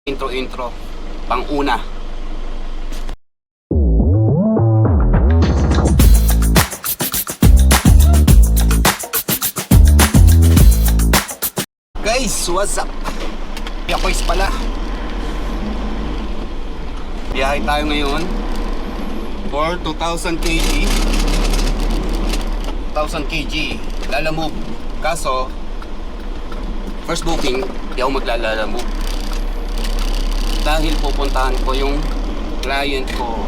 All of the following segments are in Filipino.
Intro pang una. Guys, what's up? Yakoys pala. Biyahe tayo ngayon for 2,000 kg. 2,000 kg Lalamove. Kaso first booking, di ako maglalalamove dahil pupuntahan ko yung client ko.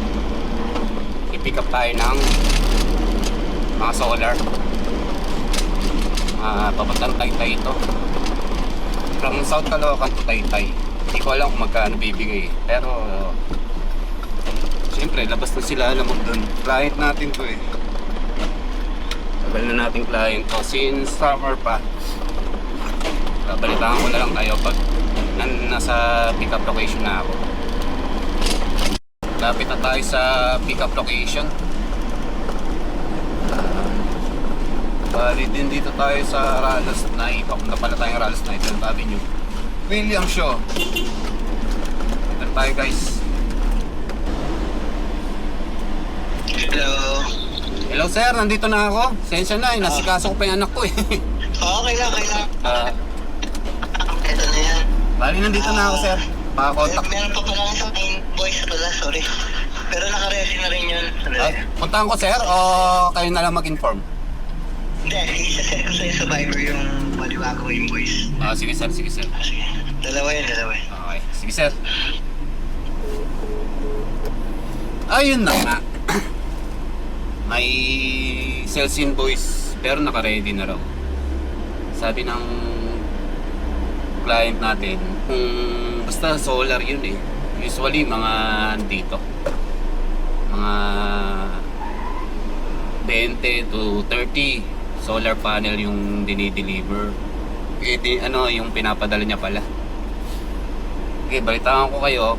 I-pick up tayo ng mga solar. Papuntang Taytay ito. From South Caloocan to Taytay. Hindi ko alam kung magkano bibigay. Pero siyempre labas na sila, alam mo dun. Client natin to eh. Tagal na nating client to since summer pa. Balitaan ko na lang kayo pag nasa pick up location na ako. Lapit na tayo sa pick up location. Bali din dito tayo sa Ralph Knight. Papunta pala tayong Ralph Knight Avenue, William Shaw. Dito tayo guys. Hello. Hello sir, nandito na ako. Sensya na, nasikaso ko pa yung anak ko eh. Okay lang. Ito na yan. Bali nandito na ako sir. Makakontak. Meron pa pala sa invoice pala, sorry. Pero naka-ready na rin yun. Puntahan ko sir o kayo na lang mag-inform? Hindi, isa-set ko sa'yo sa Viber yung paliwagong invoice. Sige sir, sige sir. Sige, dalawa yun. Okay, sige sir. Ayun na nga. May sales invoice pero naka-ready na raw. Sabi ng client natin, basta solar yun eh. Usually mga dito, mga 20 to 30 solar panel yung dinideliver. Yung pinapadala niya pala. Okay, balitaan ko kayo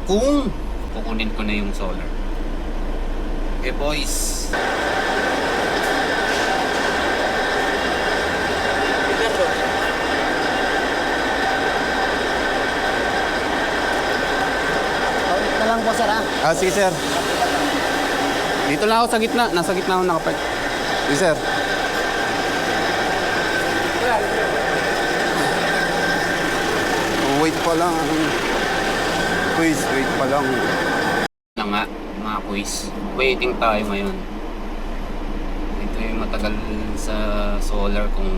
kung kukunin ko na yung solar. Okay boys. Na lang po sir ha. Sige sir. Dito lang ako sa gitna. Nasa gitna ako nakapark. Sige sir. Wait pa lang. Quiz, wait pa lang. Na nga, mga quiz. Waiting tayo ngayon. Ito yung matagal sa solar kung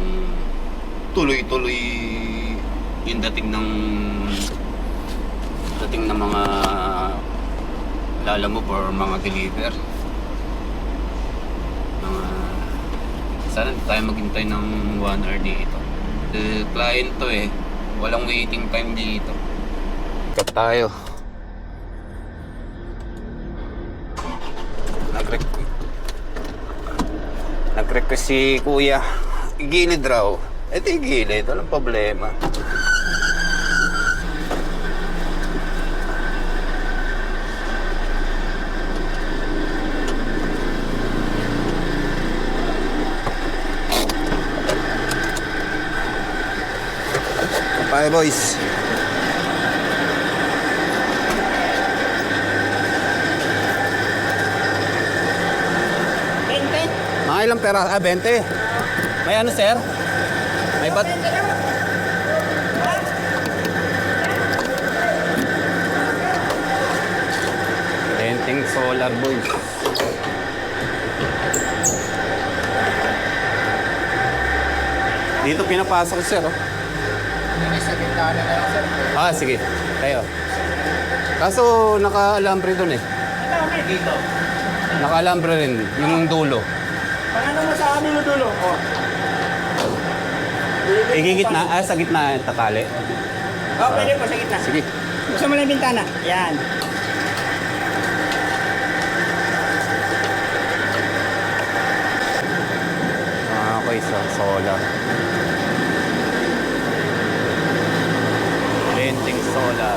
tuloy-tuloy yung dating ng mga lalamove or mga deliver. Sana tayo maghintay ng 1 hour dito. Client to eh. Walang waiting time dito. Cut tayo. Nag-request si kuya. Igilid raw. Ito igilid. Walang problema. Bye boys. Mga ilang pera? 20. May ano sir? May bat? Renting solar boys. Dito pinapasok sir oh. Sa bintana na lang sir. Sige. Tayo. Kaso naka-alambre doon eh. Dito. Naka-alambre rin yung dulo. Paano mo sa amin yung dulo? Igigitna, sa gitna tatali. Pwede po sa gitna. Sige. Buksan mo lang yung bintana. Yan. Okay, so solar. Renting solar.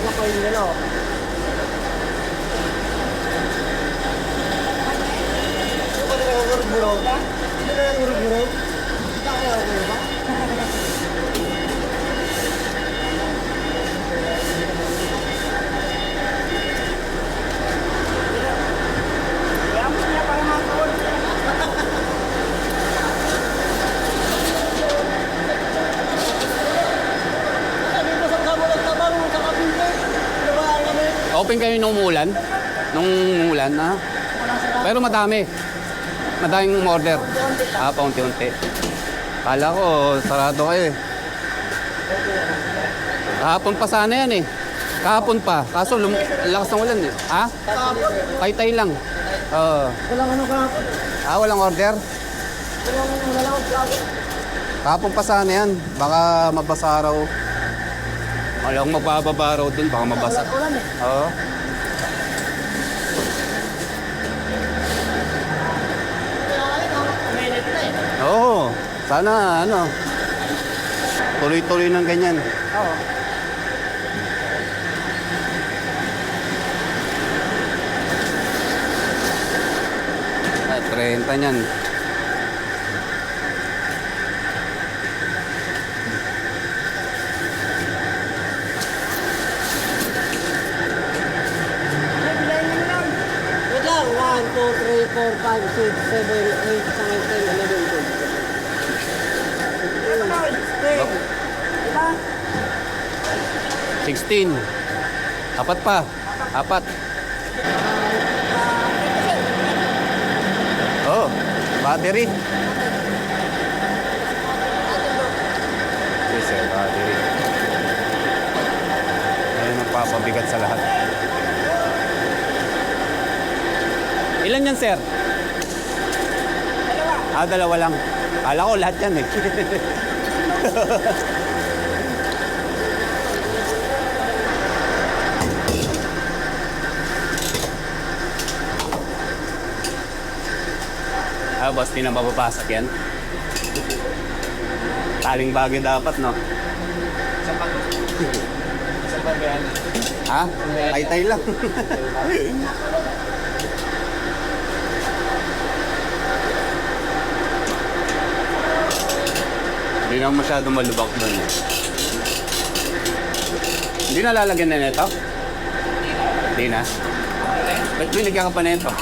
Kapay nila, oh. Open kayo nung umulan? Nung umulan, ha? Pero madami. Madaming order. Paunti-unti. Kala ko, sarado kayo eh. Kahapon pa sana yan eh. Kahapon pa. Kaso lakas ng ulan eh. Ha? Tay-tay lang. Walang ano kahapon. Walang order? Walang Kahapon pa sana yan. Baka mabasa raw. Walang magbababa raw dun. Baka mabasa. ulan eh. Oo. Minute na eh. Oo. Sana ano. Tuloy-tuloy ng ganyan. Oo. Ay, 30 niyan. Wait lang. 1, 2, 3, 4, 5, 6, 7, 8, 9, 10, 11, 12. 16. Apat pa. Apat. Oh, battery. Yes, sir, battery. Ayun ang papabigat sa lahat. Ilan yan, sir? Dalawa lang. Kala ko lahat yan eh. Boss, di na mapapasok yan. Taling bagay dapat, no? Ha? Tay-tay lang. Hindi na masyado malubak doon. Hindi na lalagyan na nito? Hindi na. Ba't binigyan ka pa nito?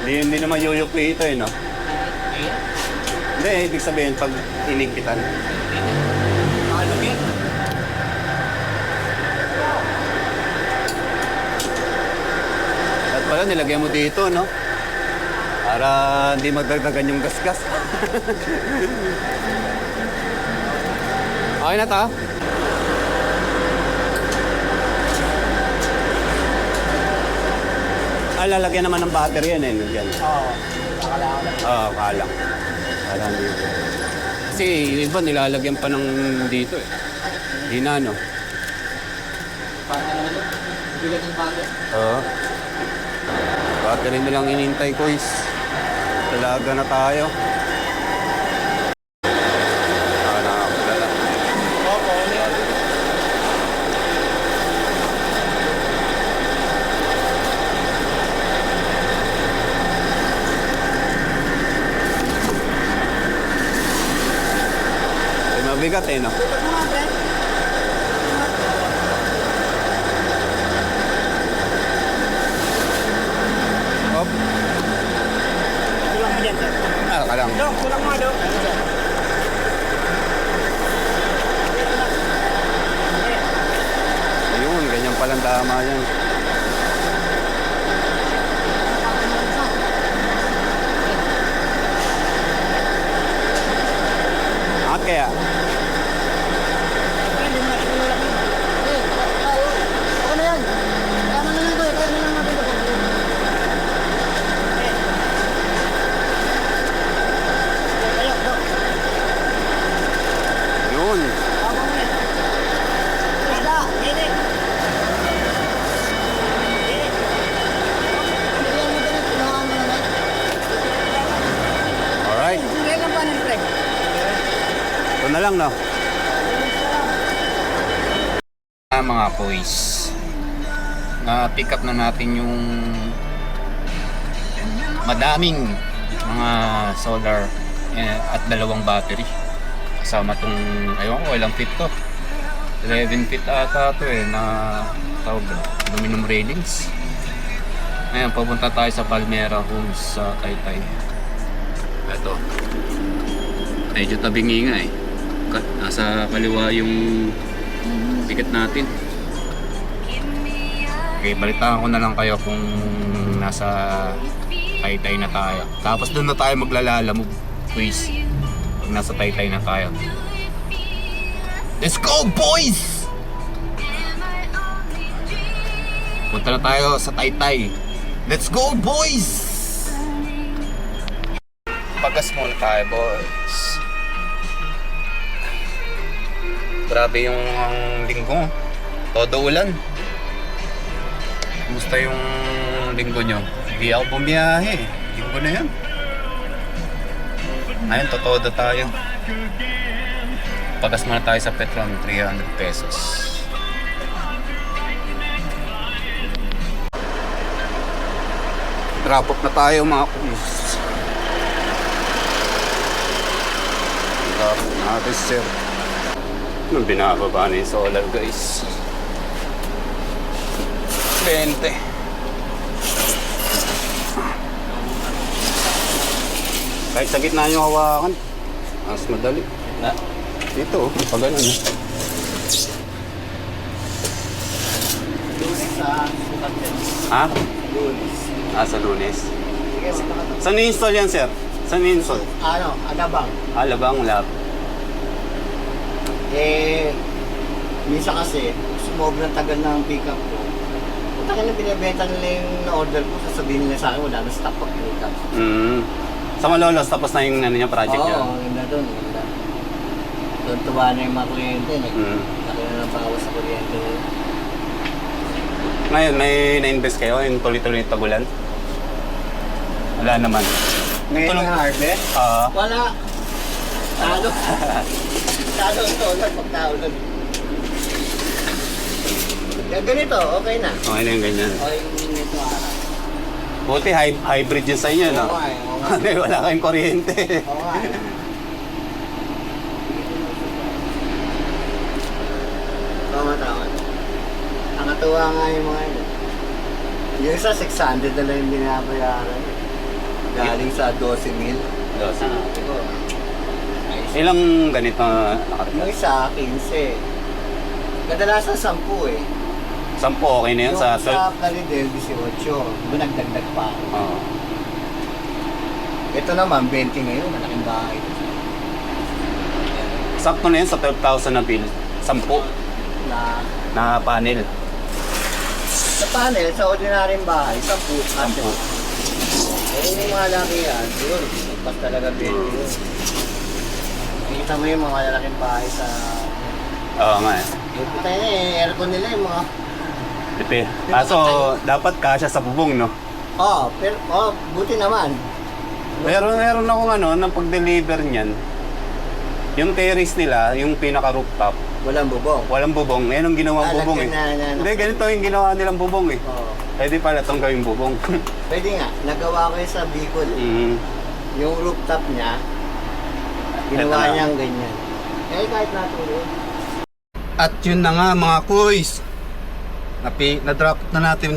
Hindi naman yuyupi ito eh, no? Hindi, ibig sabihin pag inigpitan. At pala nilagyan mo dito, no? Para hindi magdagdagan yung gasgas. Okay na to? Lalagyan naman ng battery yan eh. Nandiyan. Oo. Akala ko na. Oo, kala. Kala dito. Kasi yung iba nilalagyan pa ng dito eh. Hindi na, no? Paano naman ito? Bigat ng bago. Oo. Battery na lang inintay ko is. Talaga na tayo. Nakakapagala. Opo, ulit. Mabigat eh, no? Tutok mo nga, pre. Hop. Tulang mo dyan, sir. Ka lang. Dok, tulang mo, Dok. Ayun, ganyan palang tama yan. Angat kaya? Ako na yan. Kaya mo na lang to eh. Kaya mo na lang natin to. Tayo, Dok. Yun. Tama mo yan. Isda, init. Init. Hindi yan mo ganit. Tulangan mo na lang. na lang, no? Mga boys, na-pick up na natin yung madaming mga solar at dalawang battery. Kasama tong, ayun ko, ilang feet to? 11 feet ata to na tawag na, aluminum railings. Ngayon, papunta tayo sa Palmera Homes sa Taytay. Ito. Medyo tabingi nga eh. Nasa kaliwa yung ticket natin. Okay, balitaan ko na lang kayo kung nasa Taytay na tayo. Tapos doon na tayo maglalalamog, quiz. Pag nasa Taytay na tayo. Let's go, boys! Punta na tayo sa Taytay. Let's go, boys! Pagas muna tayo, boys. Grabe yung linggo. Todo ulan. Kumusta yung linggo nyo? Hindi ako bumiyahe. Linggo na yan. Ayun, totodo tayo. Pagas muna tayo sa Petron, 300 pesos. Drop off na tayo mga kumis. Drop off natin sir. Nung binababa na yung solar guys. 20. Kahit sa gitna yung hawakan, mas madali. Na? Dito, pag ganun. Ha? Sa Lunes. Saan ni-install yan, sir? Saan ni-install? Alabang. Alabang lab. Minsan kasi, sumobrang tagal ng pick-up ko. Punta ka na binibenta nila yung na-order ko, sasabihin nila sa akin, wala na stock pag pick-up. Sa Malolos, tapos na yung project niya? Oo, ganda doon. Doon tuwa na yung mga kuryente. Laki na ng bawas sa kuryente. Ngayon, may na-invest kayo yung tuloy-tuloy yung tagulan? Wala naman. Ngayon ang harvest? Wala. Talo. Talo ito ulan pag naulan. Ganito, okay na. Okay na yung ganyan. Okay yung ito araw. Buti hybrid yun sa inyo, no? Okay. Wala kayong kuryente. Okay. Tama. Nakatuwa nga yung mga yun. Yung isa 600 na lang yung binabayaran. Galing sa 12,000. Sabi ko, Ilang ganito nakatapos? yung isa 15. Kadalasan 10 eh. 10 okay na yun Yung sa sa Plaridel 18. Diba nagdagdag pa ako. Oo. Ito naman 20 ngayon, malaking bahay. Sakto na yun sa 12,000 na bill. 10 na panel. Sa panel, sa ordinaryong bahay, 10. 10. Pero yung mga laki yan, yun, pas talaga 20 yun. Nakita mo yung mga lalaking bahay sa... Oo nga eh. Yung puta yun eh, aircon nila yung mga... So, dapat kasya sa bubong, no? pero buti naman. Pero meron akong nang pag-deliver niyan, yung terrace nila, yung pinaka-rooftop, Walang bubong. walang bubong. Yan ang ginawang bubong eh. Hindi, ganito yung ginawa nilang bubong eh. Oo. Pwede pala itong gawing bubong. Pwede nga, nagawa ko yun sa Bicol. Yung rooftop niya, ginawa Ito na. niyang ganyan. Kahit natulog. At yun na nga mga kuys, na-drop na natin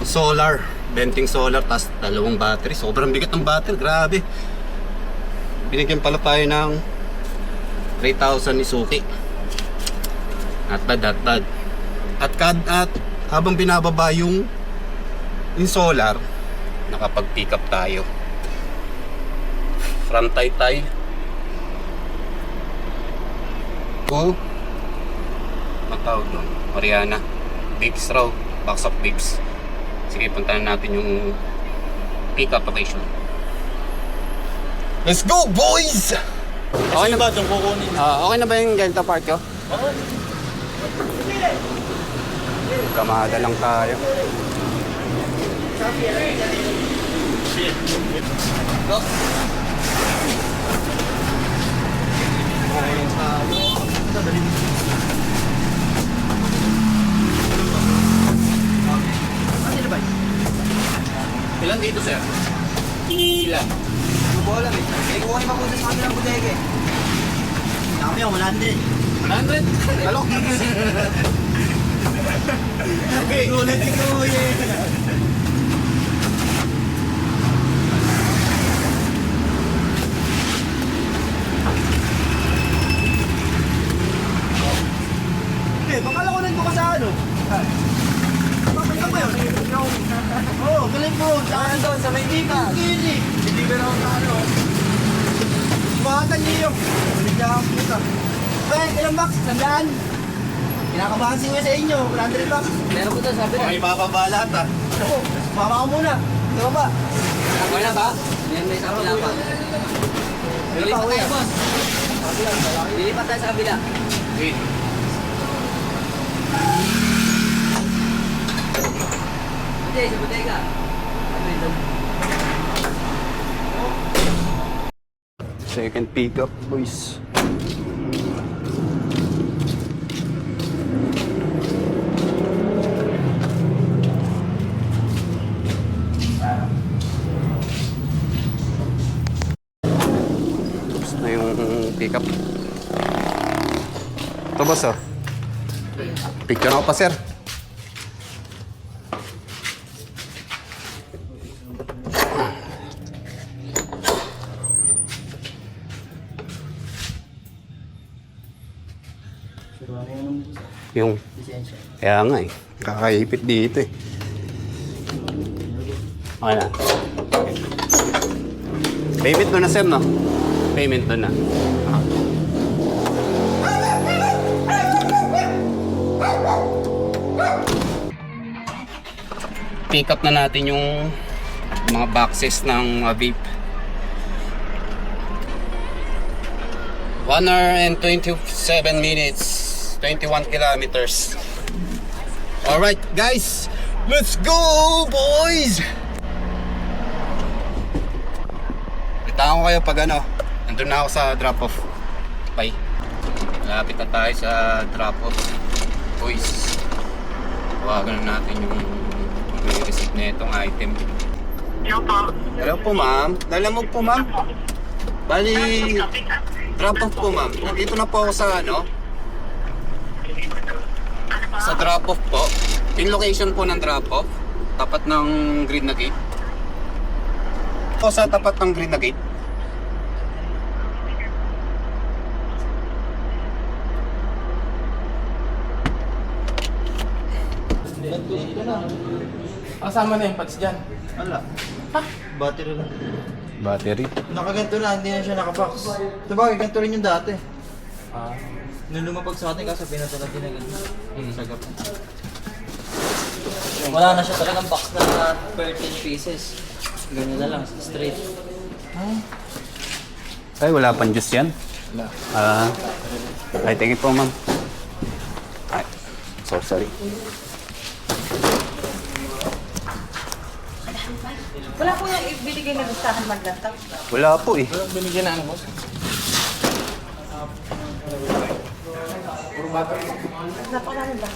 solar, venting solar, tas dalawang battery. Sobrang bigat ng battery, grabe. Binigyan pala tayo ng 3,000 ni Suki. At bad. At habang binababa yung solar, nakapag-pick up tayo. From Taytay to matawag doon, Mariana, Biggs Row, box of Biggs. Sige, puntahan natin yung pick up location. Let's go, boys! Okay na ba itong kukunin? Okay na ba yung Delta Park ko? Oo. Kamada lang tayo. Ano sila ba? Ilan dito, sir? Ilan? Ano ba alam eh? Kaya kuha yung mapunta sa kanilang bodega eh. Dami yung 100. 100? Kalok. Okay. Gulat si Kuya. Eh, bakala ko nandun ka sa ano? Bakit ba yun? Oo, galing po. Saan doon? Sa Maynila. Hindi. Hindi ka naman sa ano. Bakatan niyo yung. Balik niya ang puta. Eh, ilang box? Sandaan. Kinakabahan si Kuya sa inyo. 100 box. Meron ko doon, sabi na. Okay, papabalat ah. Ako, mama ko muna. Ikaw ba? Okay na ba? Yan, may sa kabila pa. Lilipat tayo, boss. Lilipat tayo sa kabila. Wait. Hindi, sa bodega. Second pickup, boys. Tapos na yung pickup. Ito, boss, oh. Picture ako pa, sir. Yung, kaya nga eh. Kakaipit dito eh. Okay na. Payment doon na, sir, no? Payment doon na. Pick up na natin yung mga boxes ng vape. 1 hour and 27 minutes, 21 kilometers. Alright guys, let's go boys! Kita ko kayo pag ano, nandun na ako sa drop off. Bye. Malapit na tayo sa drop off. Boys, tawagan na natin yung receipt na itong item. Hello po ma'am, lalamog po ma'am. Bali, drop off po ma'am. Nandito na po ako sa ano, sa drop off po. Pin location po ng drop off, tapat ng green na gate. O sa tapat ng green na gate. Kasama na yung pads dyan. Wala. Battery lang. Battery. Nakaganto na, hindi na siya nakabox. Sabagay, ganito rin yung dati. Nung lumabag sa atin, kaso pinatala din na ganito. Sagap. Wala na siya talagang box na 13 pieces. Ganyan na lang, straight. Ay, wala pang juice yan? Wala. Ay, thank you po ma'am. Ay, so sorry. Wala po yung ibinigay na listahan maglantaw. Wala po eh. Walang binigyan na ano, boss. Puro bago. Napakaraming ba?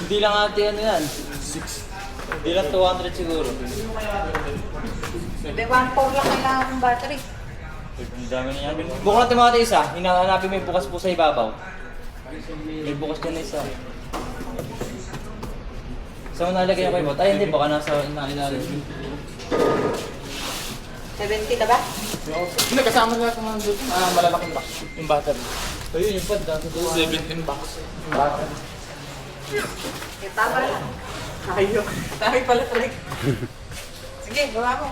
Hindi lang ate ano yan. 6. Hindi lang 200 siguro. Hindi, 1.4 lang kailangan ng battery. Ang dami na yan. Bukas natin mga ate isa. Hinahanapin mo yung bukas po sa ibabaw. May bukas dyan na isa. Saan mo nalagay ako yung bot? Ay hindi, baka nasa inailalim. 70 na ba? Hindi, kasama na ito mga malalaking box. Yung battery. Ayun, yung pad nasa doon. 17 box. Yung battery. Eh, tama lang. Ayok. Dami pala talaga. Sige, gawa mo.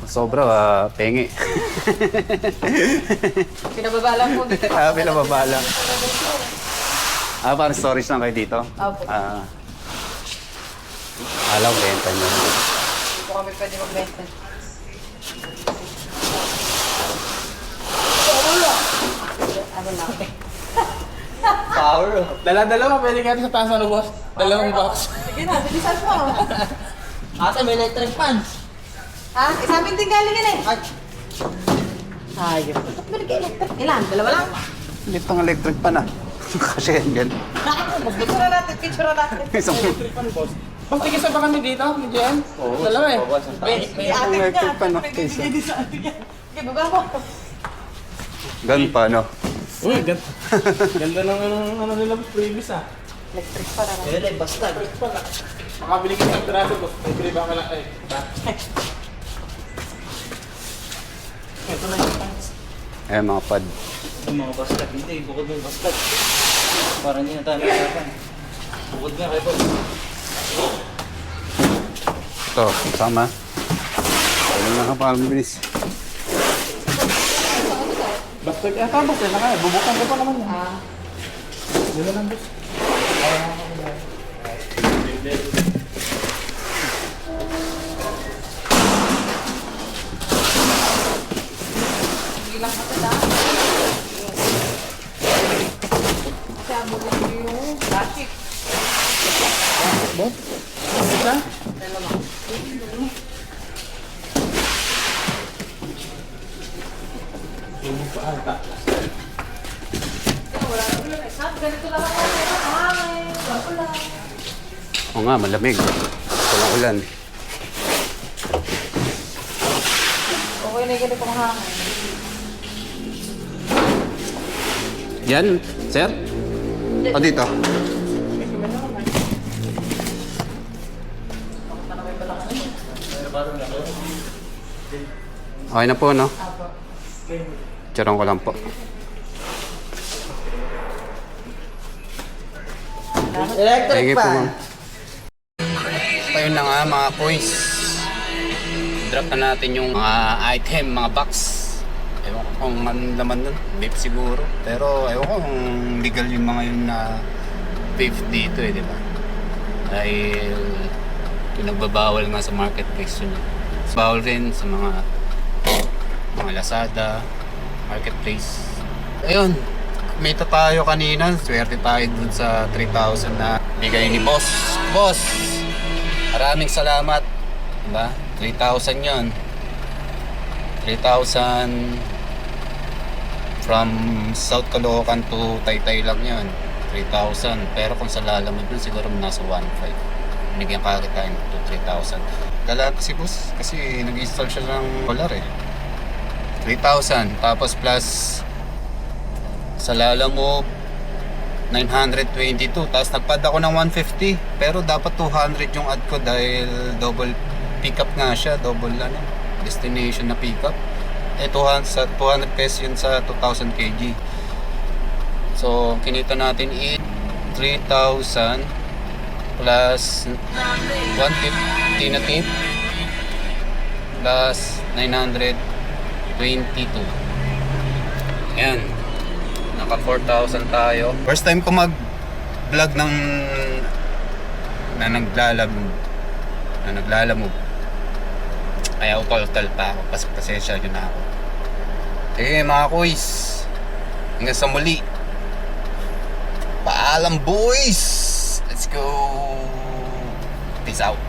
Sobra, pengi. Pinababa lang po dito. Pinababa lang. Parang storage lang kayo dito? Opo. Alam, benta nyo. Dito kami pwede magbenta. Ano lang? Power. Dala-dalawa, pwede ka sa taas ano, boss. Dalawang box. Sige na, bilisan mo. Ate, may electric fans. Ha? Isang din galing yun eh. Ay, Ayos. Ba't ba nag-electric? Ilan? Dalawa lang? Litong electric pa na. Kasi yan. Picture natin, picture natin. Isang Bang tigisa ba kami dito? Medyo yan? Dalawa eh. May ate niya. electric pa na. Nagbibigay sa ate niya. Okay, baba mo. Gan pa, no? Uy, ganda ng ano nila previous ah. Electric pa na. Kaya basta. Makabili ka ng piraso, boss. May bili ba ka lang eh. Ito na yung pants. Eh, mga pad. Yung mga bastard, hindi, bukod mo yung bastard. Parang hindi na tayo nagkakan. Bukod nga kayo po. Ito, sama. Ayun na ka pa, mabilis. Basta boss eh, nakaya. Bubukan ko pa naman yan. Dito lang, boss. Hindi lang kasi dahil. Kasi abulin ko yung plastic. Boss? Isa? Wala na yun. Ganito lang ako. Ay, wala. Oo nga, malamig. Walang ulan. Okay na yung ganito pang hangin. Yan, sir? O dito? Okay na po, no? Charong ko lang po. Electric Thank you po, pa. ma'am. Ayun na nga, mga boys. Drop na natin yung mga item, mga box. Ewan ko kung anong laman nun. Vape siguro. Pero ewan ko kung legal yung mga yun na vape dito eh, di ba? Dahil pinagbabawal nga sa marketplace yun. Bawal rin sa mga Lazada, marketplace. Ayun, kumita tayo kanina. Swerte tayo dun sa 3,000 na bigay ni boss. Boss, maraming salamat. Diba? 3,000 yun. 3,000 from South Caloocan to Taytay lang yun. 3,000. Pero kung sa Lalamove dun, siguro nasa 1,500. Binigyan ka kita to 3,000. Dala si boss kasi nag-install siya ng solar eh. 3,000. Tapos plus sa Lalamove 922. Tapos nagpad ako ng 150. Pero dapat 200 yung add ko dahil double pickup nga siya. Double destination na pickup. Eh 200 pesos yun sa 2,000 kg. So kinita natin 3,000 plus 150 na tip plus 922. Ayan. Naka 4,000 tayo. First time ko mag-vlog ng na naglalamove. Kaya utol-tol pa ako. Pasensya yun na ako. Eh mga kuys, hanggang sa muli. Paalam boys! Let's go! Peace out!